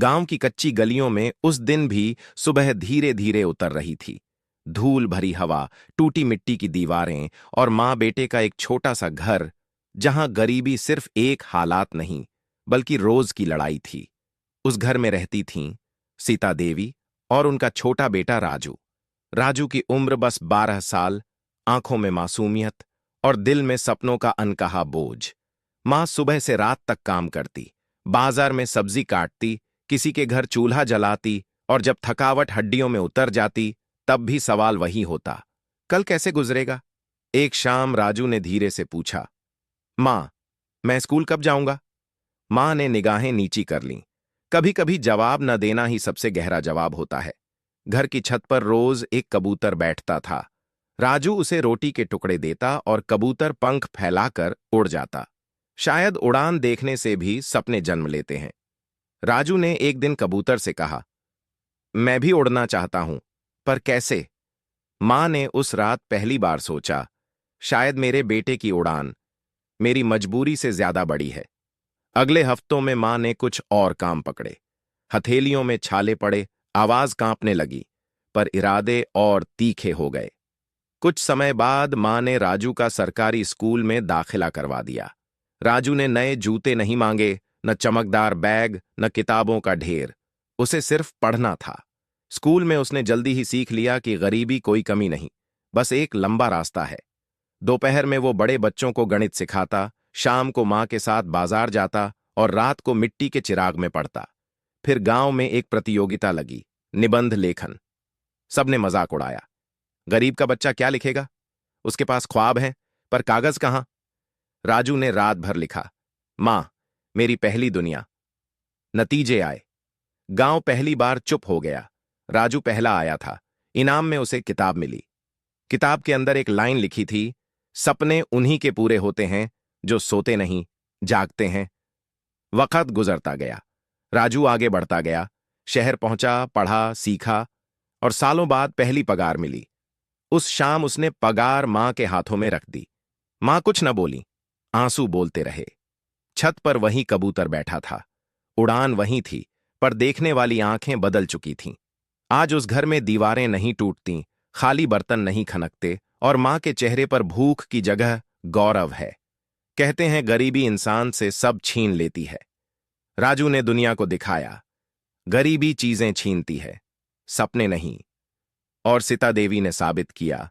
गांव की कच्ची गलियों में उस दिन भी सुबह धीरे धीरे उतर रही थी। धूल भरी हवा, टूटी मिट्टी की दीवारें और माँ बेटे का एक छोटा सा घर, जहां गरीबी सिर्फ एक हालात नहीं बल्कि रोज की लड़ाई थी। उस घर में रहती थीं सीता देवी और उनका छोटा बेटा राजू। राजू की उम्र बस 12 साल, आंखों में मासूमियत और दिल में सपनों का अनकहा बोझ। माँ सुबह से रात तक काम करती, बाजार में सब्जी काटती, किसी के घर चूल्हा जलाती, और जब थकावट हड्डियों में उतर जाती तब भी सवाल वही होता, कल कैसे गुजरेगा। एक शाम राजू ने धीरे से पूछा, माँ, मैं स्कूल कब जाऊंगा? माँ ने निगाहें नीची कर लीं। कभी कभी जवाब न देना ही सबसे गहरा जवाब होता है। घर की छत पर रोज एक कबूतर बैठता था। राजू उसे रोटी के टुकड़े देता और कबूतर पंख फैलाकर उड़ जाता। शायद उड़ान देखने से भी सपने जन्म लेते हैं। राजू ने एक दिन कबूतर से कहा, मैं भी उड़ना चाहता हूं, पर कैसे? मां ने उस रात पहली बार सोचा, शायद मेरे बेटे की उड़ान मेरी मजबूरी से ज्यादा बड़ी है। अगले हफ्तों में मां ने कुछ और काम पकड़े। हथेलियों में छाले पड़े, आवाज कांपने लगी, पर इरादे और तीखे हो गए। कुछ समय बाद मां ने राजू का सरकारी स्कूल में दाखिला करवा दिया। राजू ने नए जूते नहीं मांगे, न चमकदार बैग, न किताबों का ढेर। उसे सिर्फ पढ़ना था। स्कूल में उसने जल्दी ही सीख लिया कि गरीबी कोई कमी नहीं, बस एक लंबा रास्ता है। दोपहर में वो बड़े बच्चों को गणित सिखाता, शाम को मां के साथ बाजार जाता और रात को मिट्टी के चिराग में पढ़ता। फिर गांव में एक प्रतियोगिता लगी, निबंध लेखन। सबने मजाक उड़ाया, गरीब का बच्चा क्या लिखेगा, उसके पास ख्वाब हैं पर कागज कहां। राजू ने रात भर लिखा, मां, मेरी पहली दुनिया। नतीजे आए। गांव पहली बार चुप हो गया। राजू पहला आया था। इनाम में उसे किताब मिली। किताब के अंदर एक लाइन लिखी थी, सपने उन्हीं के पूरे होते हैं जो सोते नहीं, जागते हैं। वक्त गुजरता गया। राजू आगे बढ़ता गया। शहर पहुंचा, पढ़ा, सीखा, और सालों बाद पहली पगार मिली। उस शाम उसने पगार मां के हाथों में रख दी। मां कुछ न बोली, आंसू बोलते रहे। छत पर वही कबूतर बैठा था। उड़ान वही थी, पर देखने वाली आंखें बदल चुकी थीं। आज उस घर में दीवारें नहीं टूटती, खाली बर्तन नहीं खनकते, और मां के चेहरे पर भूख की जगह गौरव है। कहते हैं गरीबी इंसान से सब छीन लेती है। राजू ने दुनिया को दिखाया, गरीबी चीजें छीनती है, सपने नहीं। और सीता देवी ने साबित किया,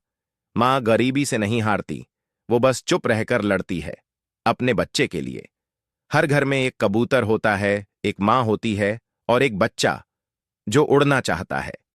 मां गरीबी से नहीं हारती, वो बस चुप रहकर लड़ती है, अपने बच्चे के लिए। हर घर में एक कबूतर होता है, एक मां होती है, और एक बच्चा जो उड़ना चाहता है।